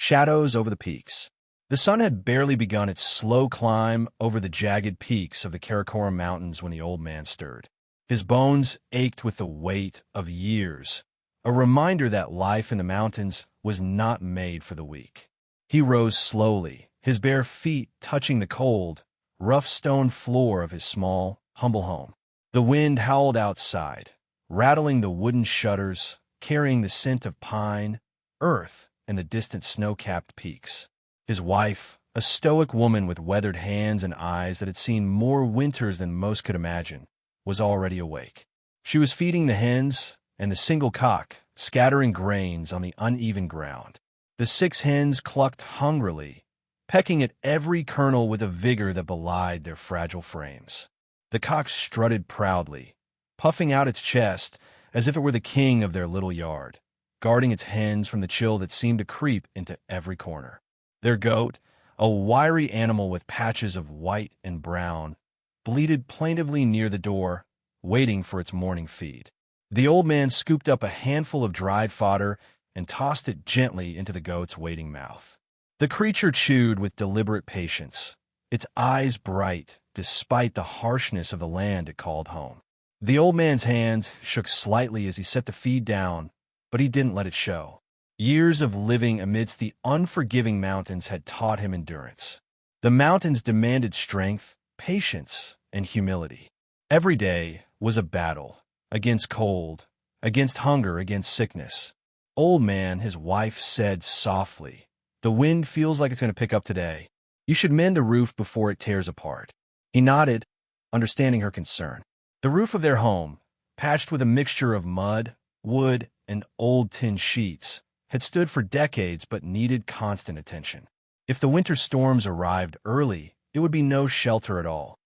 shadows over the peaks. The sun had barely begun its slow climb over the jagged peaks of the Karakoram Mountains when the old man stirred. His bones ached with the weight of years, a reminder that life in the mountains was not made for the weak. He rose slowly, his bare feet touching the cold, rough stone floor of his small, humble home. The wind howled outside, rattling the wooden shutters, carrying the scent of pine, earth, and the distant snow-capped peaks. His wife, a stoic woman with weathered hands and eyes that had seen more winters than most could imagine, was already awake. She was feeding the hens and the single cock, scattering grains on the uneven ground. The 6 hens clucked hungrily, pecking at every kernel with a vigor that belied their fragile frames. The cock strutted proudly, puffing out its chest as if it were the king of their little yard, guarding its hens from the chill that seemed to creep into every corner. Their goat, a wiry animal with patches of white and brown, bleated plaintively near the door, waiting for its morning feed. The old man scooped up a handful of dried fodder and tossed it gently into the goat's waiting mouth. The creature chewed with deliberate patience, its eyes bright despite the harshness of the land it called home. The old man's hands shook slightly as he set the feed down, but he didn't let it show. Years of living amidst the unforgiving mountains had taught him endurance. The mountains demanded strength, patience, and humility. Every day was a battle, against cold, against hunger, against sickness. "Old man," his wife said softly, "the wind feels like it's going to pick up today. You should mend the roof before it tears apart." He nodded, understanding her concern. The roof of their home, patched with a mixture of mud, wood, and old tin sheets, had stood for decades but needed constant attention. If the winter storms arrived early, it would be no shelter at all.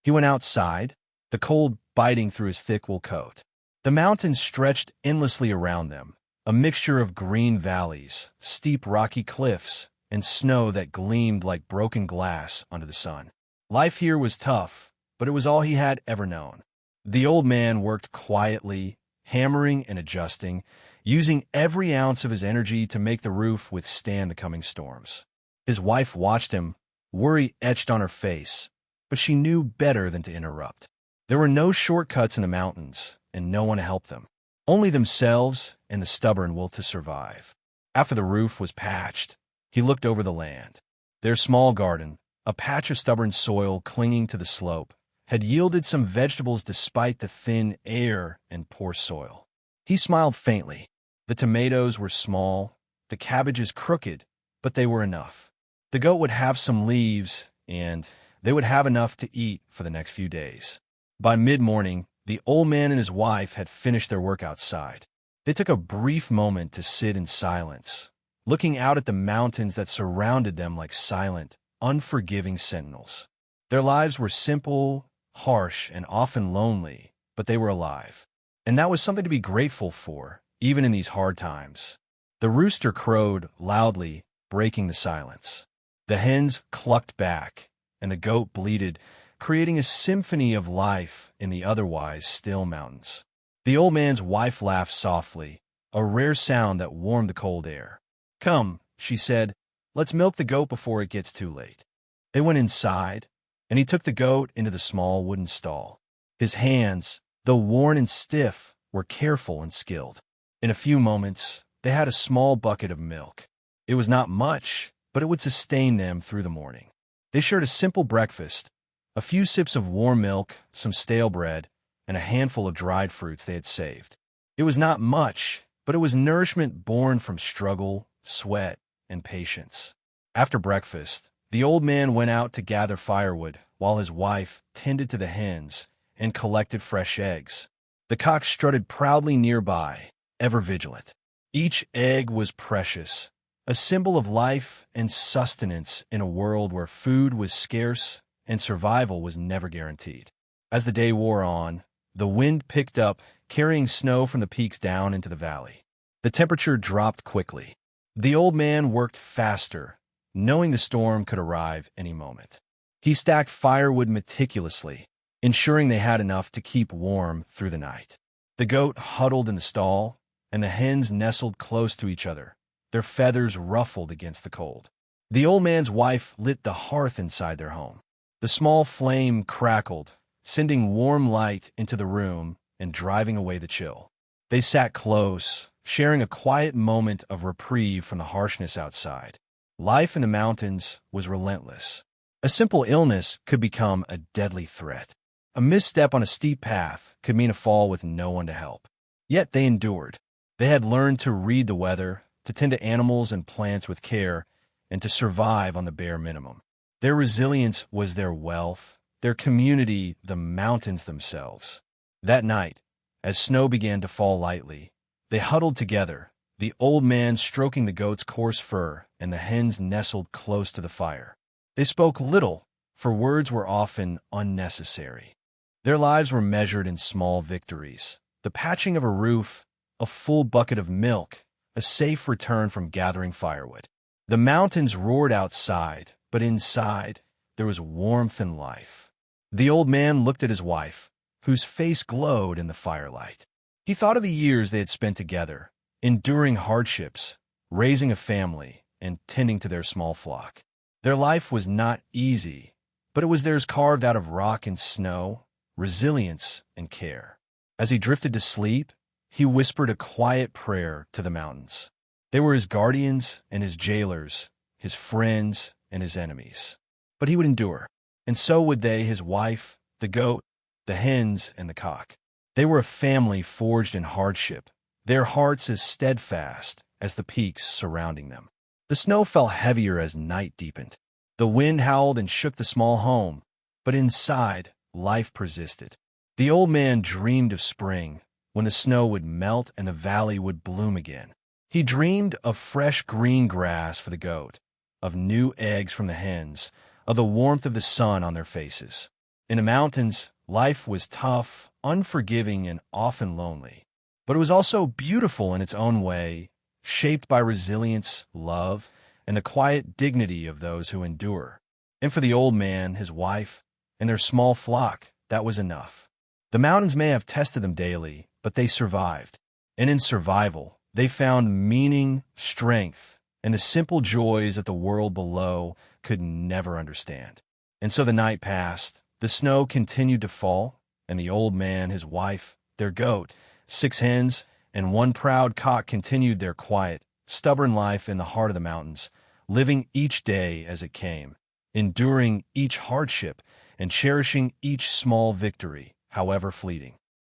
He went outside, the cold biting through his thick wool coat. The mountains stretched endlessly around them, a mixture of green valleys, steep rocky cliffs, and snow that gleamed like broken glass under the sun. Life here was tough, but it was all he had ever known. The old man worked quietly, hammering and adjusting, using every ounce of his energy to make the roof withstand the coming storms. His wife watched him, worry etched on her face, but she knew better than to interrupt. There were no shortcuts in the mountains, and no one to help them. Only themselves and the stubborn will to survive. After the roof was patched, he looked over the land. Their small garden, a patch of stubborn soil clinging to the slope, had yielded some vegetables despite the thin air and poor soil. He smiled faintly. The tomatoes were small, the cabbages crooked, but they were enough. The goat would have some leaves, and they would have enough to eat for the next few days. By mid-morning, the old man and his wife had finished their work outside. They took a brief moment to sit in silence, looking out at the mountains that surrounded them like silent, unforgiving sentinels. Their lives were simple, harsh, and often lonely, but they were alive. And that was something to be grateful for, even in these hard times. The rooster crowed loudly, breaking the silence. The hens clucked back, and the goat bleated, creating a symphony of life in the otherwise still mountains. The old man's wife laughed softly, a rare sound that warmed the cold air. "Come," she said, "let's milk the goat before it gets too late." They went inside, and he took the goat into the small wooden stall. His hands, though worn and stiff, were careful and skilled. In a few moments, they had a small bucket of milk. It was not much, but it would sustain them through the morning. They shared a simple breakfast, a few sips of warm milk, some stale bread, and a handful of dried fruits they had saved. It was not much, but it was nourishment born from struggle, sweat, and patience. After breakfast, the old man went out to gather firewood while his wife tended to the hens and collected fresh eggs. The cock strutted proudly nearby, ever vigilant. Each egg was precious, a symbol of life and sustenance in a world where food was scarce and survival was never guaranteed. As the day wore on, the wind picked up, carrying snow from the peaks down into the valley. The temperature dropped quickly. The old man worked faster, knowing the storm could arrive any moment. He stacked firewood meticulously, ensuring they had enough to keep warm through the night. The goat huddled in the stall, and the hens nestled close to each other, their feathers ruffled against the cold. The old man's wife lit the hearth inside their home. The small flame crackled, sending warm light into the room and driving away the chill. They sat close, sharing a quiet moment of reprieve from the harshness outside. Life in the mountains was relentless. A simple illness could become a deadly threat. A misstep on a steep path could mean a fall with no one to help. Yet they endured. They had learned to read the weather, to tend to animals and plants with care, and to survive on the bare minimum. Their resilience was their wealth, their community the mountains themselves. That night, as snow began to fall lightly, they huddled together, the old man stroking the goat's coarse fur and the hens nestled close to the fire. They spoke little, for words were often unnecessary. Their lives were measured in small victories: the patching of a roof, a full bucket of milk, a safe return from gathering firewood. The mountains roared outside, but inside there was warmth and life. The old man looked at his wife, whose face glowed in the firelight. He thought of the years they had spent together, enduring hardships, raising a family, and tending to their small flock. Their life was not easy, but it was theirs carved out of rock and snow, resilience and care. As he drifted to sleep, he whispered a quiet prayer to the mountains. They were his guardians and his jailers, his friends and his enemies. But he would endure, and so would they, his wife, the goat, the hens, and the cock. They were a family forged in hardship, their hearts as steadfast as the peaks surrounding them. The snow fell heavier as night deepened. The wind howled and shook the small home, but inside, life persisted. The old man dreamed of spring, when the snow would melt and the valley would bloom again. He dreamed of fresh green grass for the goat, of new eggs from the hens, of the warmth of the sun on their faces. In the mountains, life was tough, unforgiving, and often lonely. But it was also beautiful in its own way, shaped by resilience, love, and the quiet dignity of those who endure. And for the old man, his wife, and their small flock, that was enough. The mountains may have tested them daily, but they survived. And in survival, they found meaning, strength, and the simple joys that the world below could never understand. And so the night passed, the snow continued to fall, and the old man, his wife, their goat, 6 hens, and 1 proud cock continued their quiet, stubborn life in the heart of the mountains, living each day as it came, enduring each hardship, and cherishing each small victory, however fleeting.